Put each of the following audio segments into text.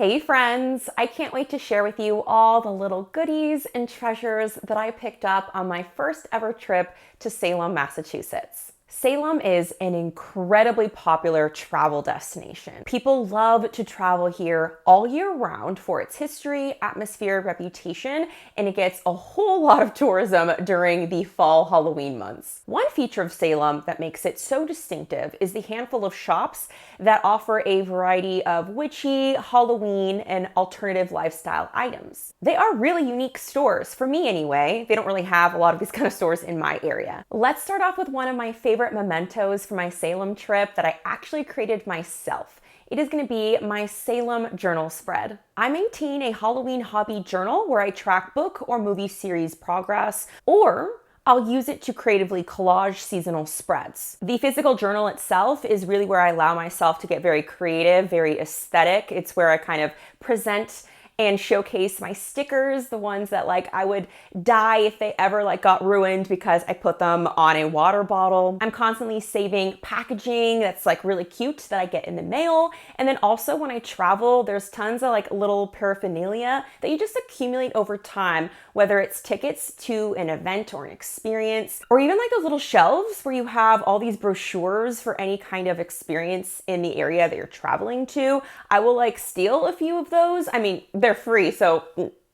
Hey friends, I can't wait to share with you all the little goodies and treasures that I picked up on my first ever trip to Salem, Massachusetts. Salem is an incredibly popular travel destination. People love to travel here all year round for its history, atmosphere, reputation, and it gets a whole lot of tourism during the fall Halloween months. One feature of Salem that makes it so distinctive is the handful of shops that offer a variety of witchy, Halloween, and alternative lifestyle items. They are really unique stores, for me anyway. They don't really have a lot of these kind of stores in my area. Let's start off with one of my favorite mementos for my Salem trip that I actually created myself. It is going to be my Salem journal spread. I maintain a Halloween hobby journal where I track book or movie series progress, or I'll use it to creatively collage seasonal spreads. The physical journal itself is really where I allow myself to get very creative, very aesthetic. It's where I kind of present and showcase my stickers, the ones that I would die if they ever got ruined because I put them on a water bottle. I'm constantly saving packaging that's really cute that I get in the mail. And then also when I travel, there's tons of little paraphernalia that you just accumulate over time, whether it's tickets to an event or an experience, or even those little shelves where you have all these brochures for any kind of experience in the area that you're traveling to. I will steal a few of those. I mean, they're free, so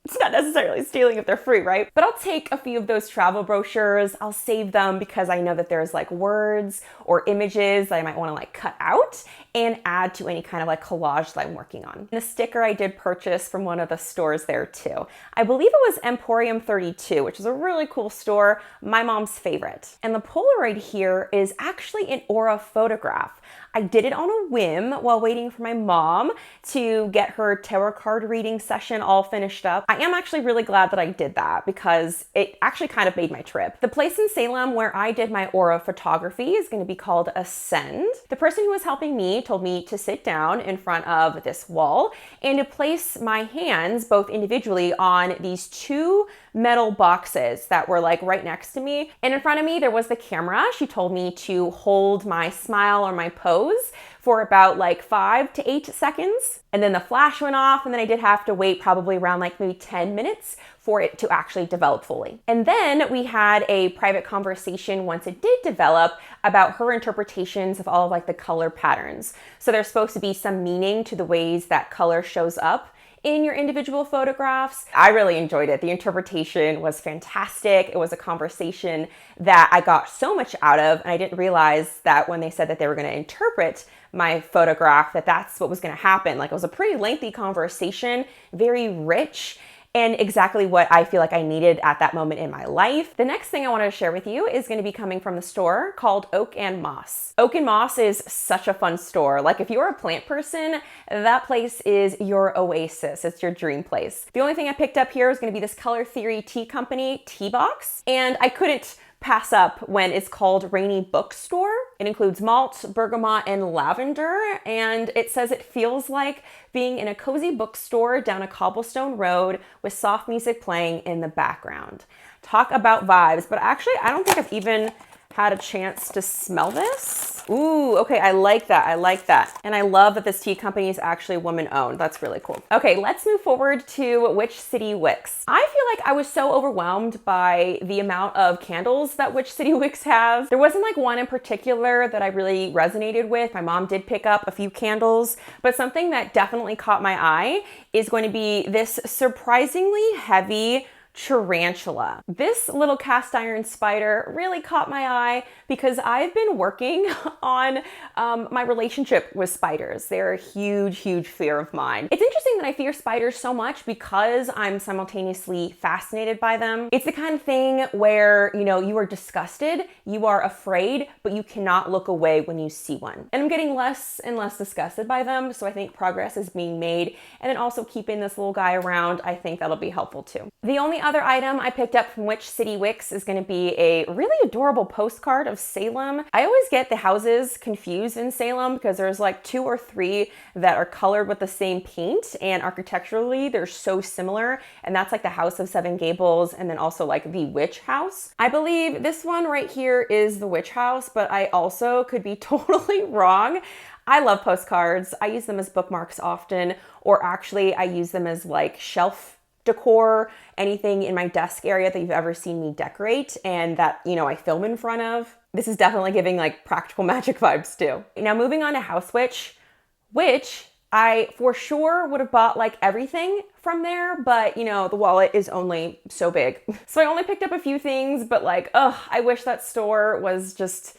it's not necessarily stealing if they're free, right? But I'll take a few of those travel brochures, I'll save them because I know that there's words or images that I might want to cut out and add to any kind of collage that I'm working on. And the sticker I did purchase from one of the stores there too. I believe it was Emporium 32, which is a really cool store, my mom's favorite. And the Polaroid here is actually an aura photograph. I did it on a whim while waiting for my mom to get her tarot card reading session all finished up. I am actually really glad that I did that because it actually kind of made my trip. The place in Salem where I did my aura photography is going to be called Ascend. The person who was helping me told me to sit down in front of this wall and to place my hands both individually on these two metal boxes that were right next to me. And in front of me, there was the camera. She told me to hold my smile or my pose for about 5 to 8 seconds. And then the flash went off, and then I did have to wait probably around maybe 10 minutes for it to actually develop fully. And then we had a private conversation once it did develop about her interpretations of all of the color patterns. So there's supposed to be some meaning to the ways that color shows up in your individual photographs. I really enjoyed it. The interpretation was fantastic. It was a conversation that I got so much out of, and I didn't realize that when they said that they were going to interpret my photograph, that that's what was going to happen. It was a pretty lengthy conversation, very rich, and exactly what I feel I needed at that moment in my life. The next thing I wanted to share with you is going to be coming from the store called Oak and Moss. Oak and Moss is such a fun store. If you're a plant person, that place is your oasis. It's your dream place. The only thing I picked up here is going to be this Color Theory Tea Company tea box, and I couldn't pass up when it's called Rainy Bookstore. It includes malt, bergamot, and lavender, and it says it feels like being in a cozy bookstore down a cobblestone road with soft music playing in the background. Talk about vibes, but actually I don't think I've even had a chance to smell this. Ooh, okay, I like that. I like that. And I love that this tea company is actually woman-owned. That's really cool. Okay, let's move forward to Witch City Wicks. I feel I was so overwhelmed by the amount of candles that Witch City Wicks have. There wasn't one in particular that I really resonated with. My mom did pick up a few candles, but something that definitely caught my eye is going to be this surprisingly heavy tarantula. This little cast iron spider really caught my eye because I've been working on my relationship with spiders. They're a huge, huge fear of mine. It's interesting that I fear spiders so much because I'm simultaneously fascinated by them. It's the kind of thing where, you are disgusted, you are afraid, but you cannot look away when you see one. And I'm getting less and less disgusted by them, so I think progress is being made. And then also keeping this little guy around, I think that'll be helpful too. The only other item I picked up from Witch City Wicks is going to be a really adorable postcard of Salem. I always get the houses confused in Salem because there's 2 or 3 that are colored with the same paint, and architecturally they're so similar, and that's the House of Seven Gables and then also the Witch House. I believe this one right here is the Witch House, but I also could be totally wrong. I love postcards. I use them as bookmarks often, or actually I use them as like shelf decor, anything in my desk area that you've ever seen me decorate and that, I film in front of. This is definitely giving like practical magic vibes too. Now moving on to House Witch, which I for sure would have bought like everything from there, but the wallet is only so big. So I only picked up a few things, but like, I wish that store was just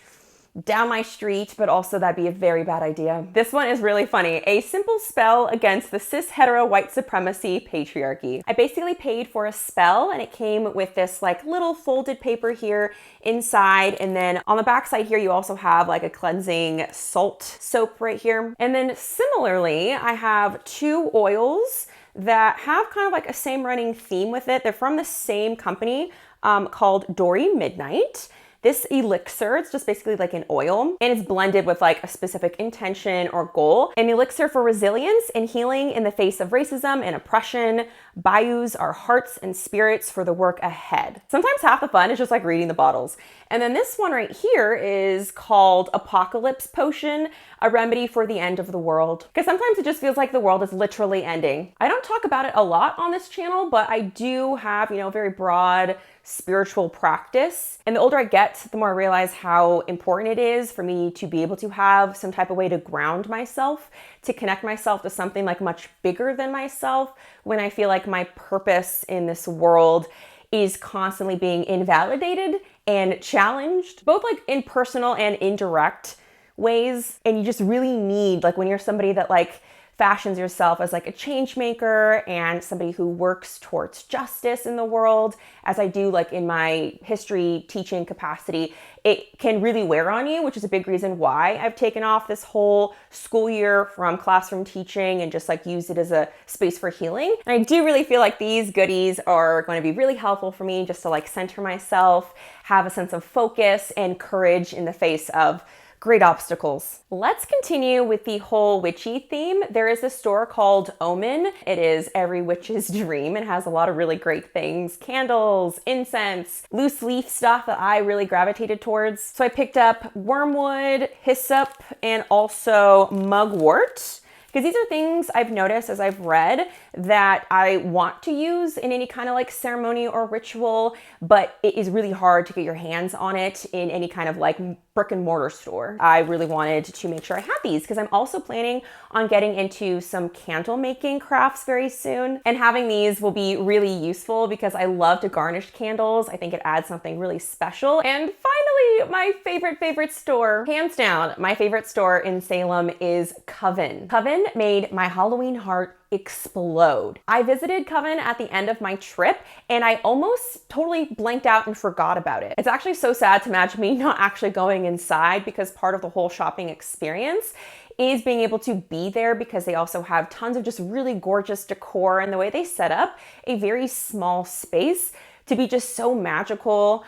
down my street, but also that'd be a very bad idea. This one is really funny. A simple spell against the cis hetero white supremacy patriarchy. I basically paid for a spell and it came with this like little folded paper here inside. And then on the back side here, you also have like a cleansing salt soap right here. And then similarly, I have 2 oils that have kind of like a same running theme with it. They're from the same company called Dory Midnight. This elixir, it's just basically like an oil and it's blended with like a specific intention or goal. An elixir for resilience and healing in the face of racism and oppression. Bayous our hearts and spirits for the work ahead. Sometimes half the fun is just like reading the bottles. And then this one right here is called Apocalypse Potion, a remedy for the end of the world. Because sometimes it just feels like the world is literally ending. I don't talk about it a lot on this channel, but I do have, very broad spiritual practice. And the older I get, the more I realize how important it is for me to be able to have some type of way to ground myself, to connect myself to something like much bigger than myself when I feel like my purpose in this world is constantly being invalidated and challenged, both like in personal and indirect ways. And you just really need, like when you're somebody that like fashions yourself as like a change maker and somebody who works towards justice in the world, as I do like in my history teaching capacity, it can really wear on you, which is a big reason why I've taken off this whole school year from classroom teaching and just like used it as a space for healing. And I do really feel like these goodies are going to be really helpful for me just to like center myself, have a sense of focus and courage in the face of great obstacles. Let's continue with the whole witchy theme. There is a store called Omen. It is every witch's dream and has a lot of really great things. Candles, incense, loose leaf stuff that I really gravitated towards. So I picked up wormwood, hyssop, and also mugwort. Because these are things I've noticed as I've read that I want to use in any kind of like ceremony or ritual, but it is really hard to get your hands on it in any kind of like brick and mortar store. I really wanted to make sure I had these because I'm also planning on getting into some candle making crafts very soon. And having these will be really useful because I love to garnish candles. I think it adds something really special. And finally, my favorite store, hands down, my favorite store in Salem is Coven. Coven made my Halloween heart explode. I visited Coven at the end of my trip and I almost totally blanked out and forgot about it. It's actually so sad to imagine me not actually going inside because part of the whole shopping experience is being able to be there because they also have tons of just really gorgeous decor and the way they set up a very small space to be just so magical.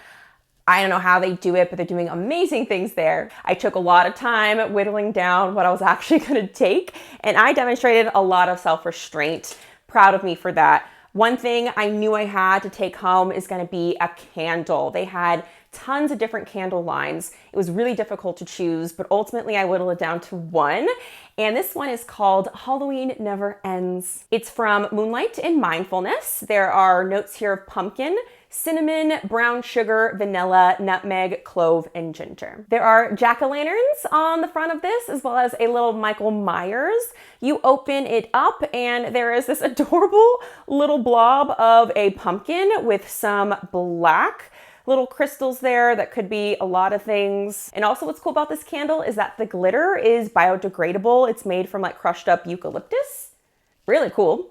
I don't know how they do it, but they're doing amazing things there. I took a lot of time whittling down what I was actually gonna take, and I demonstrated a lot of self-restraint. Proud of me for that. One thing I knew I had to take home is gonna be a candle. They had tons of different candle lines. It was really difficult to choose, but ultimately I whittled it down to one. And this one is called Halloween Never Ends. It's from Moonlight and Mindfulness. There are notes here of pumpkin, cinnamon, brown sugar, vanilla, nutmeg, clove, and ginger. There are jack-o'-lanterns on the front of this, as well as a little Michael Myers. You open it up and there is this adorable little blob of a pumpkin with some black little crystals there that could be a lot of things. And also what's cool about this candle is that the glitter is biodegradable. It's made from like crushed up eucalyptus. Really cool.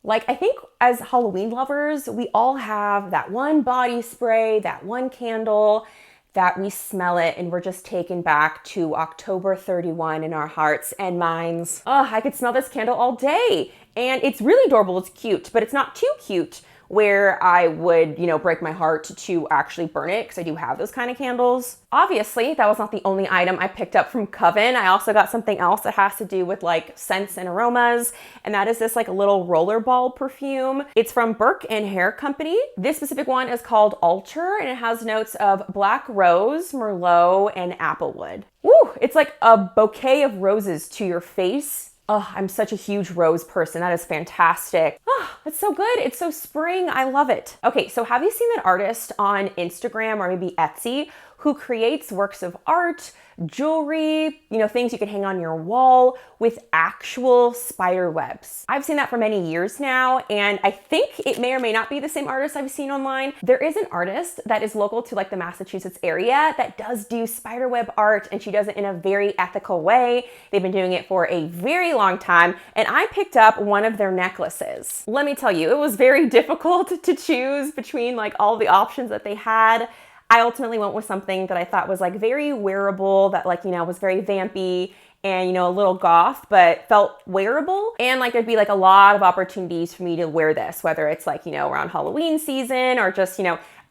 Like, I think as Halloween lovers, we all have that one body spray, that one candle that we smell it and we're just taken back to October 31 in our hearts and minds. Oh, I could smell this candle all day. And it's really adorable, it's cute, but it's not too cute where I would, break my heart to actually burn it, because I do have those kind of candles. Obviously, that was not the only item I picked up from Coven. I also got something else that has to do with like scents and aromas, and that is this like a little rollerball perfume. It's from Burke and Hare Company. This specific one is called Alter, and it has notes of black rose, merlot, and applewood. Woo! It's like a bouquet of roses to your face. Oh, I'm such a huge rose person. That is fantastic. Oh, it's so good. It's so spring. I love it. Okay, so have you seen that artist on Instagram or maybe Etsy who creates works of art, jewelry, things you can hang on your wall with actual spider webs? I've seen that for many years now, and I think it may or may not be the same artist I've seen online. There is an artist that is local to like the Massachusetts area that does do spider web art, and she does it in a very ethical way. They've been doing it for a very long time, and I picked up one of their necklaces. Let me tell you, it was very difficult to choose between like all the options that they had. I ultimately went with something that I thought was like very wearable, that like, was very vampy and, a little goth, but felt wearable. And like there'd be like a lot of opportunities for me to wear this, whether it's like, around Halloween season or just,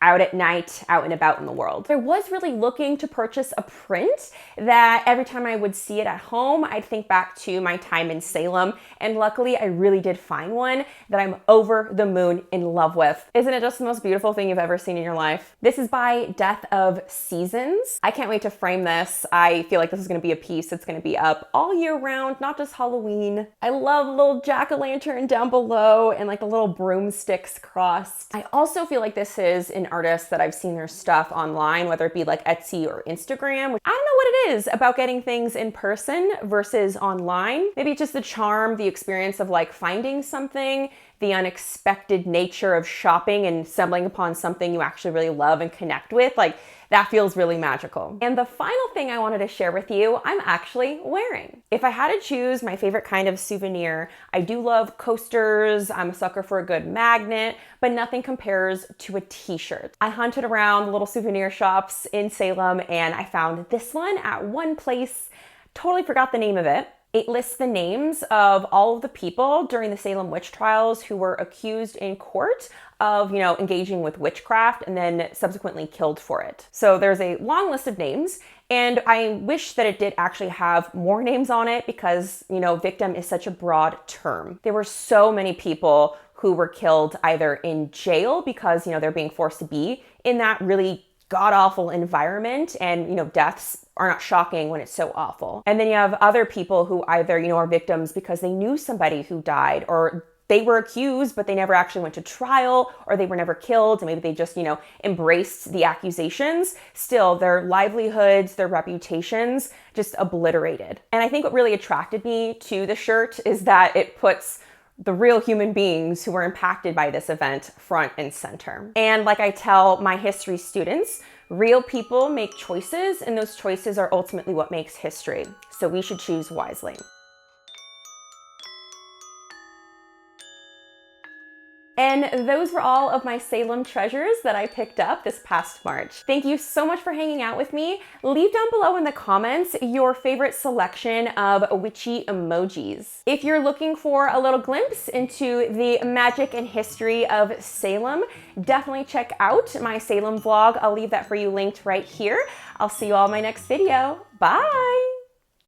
out at night, out and about in the world. I was really looking to purchase a print that every time I would see it at home, I'd think back to my time in Salem. And luckily I really did find one that I'm over the moon in love with. Isn't it just the most beautiful thing you've ever seen in your life? This is by Death of Seasons. I can't wait to frame this. I feel like this is gonna be a piece that's gonna be up all year round, not just Halloween. I love the little jack-o'-lantern down below and like the little broomsticks crossed. I also feel like this is an artist that I've seen their stuff online, whether it be like Etsy or Instagram. I don't know what it is about getting things in person versus online. Maybe it's just the charm, the experience of like finding something, the unexpected nature of shopping and stumbling upon something you actually really love and connect with. Like that feels really magical. And the final thing I wanted to share with you, I'm actually wearing. If I had to choose my favorite kind of souvenir, I do love coasters. I'm a sucker for a good magnet, but nothing compares to a t-shirt. I hunted around little souvenir shops in Salem and I found this one at one place. Totally forgot the name of it. It lists the names of all of the people during the Salem Witch Trials who were accused in court of, engaging with witchcraft and then subsequently killed for it. So there's a long list of names, and I wish that it did actually have more names on it because, victim is such a broad term. There were so many people who were killed either in jail because, they're being forced to be in that really god-awful environment, and deaths are not shocking when it's so awful. And then you have other people who either are victims because they knew somebody who died, or they were accused but they never actually went to trial, or they were never killed and maybe they just embraced the accusations. Still, their livelihoods, their reputations just obliterated. And I think what really attracted me to the shirt is that it puts the real human beings who were impacted by this event front and center. And like I tell my history students, real people make choices, and those choices are ultimately what makes history. So we should choose wisely. And those were all of my Salem treasures that I picked up this past March. Thank you so much for hanging out with me. Leave down below in the comments your favorite selection of witchy emojis. If you're looking for a little glimpse into the magic and history of Salem, definitely check out my Salem vlog. I'll leave that for you linked right here. I'll see you all in my next video. Bye!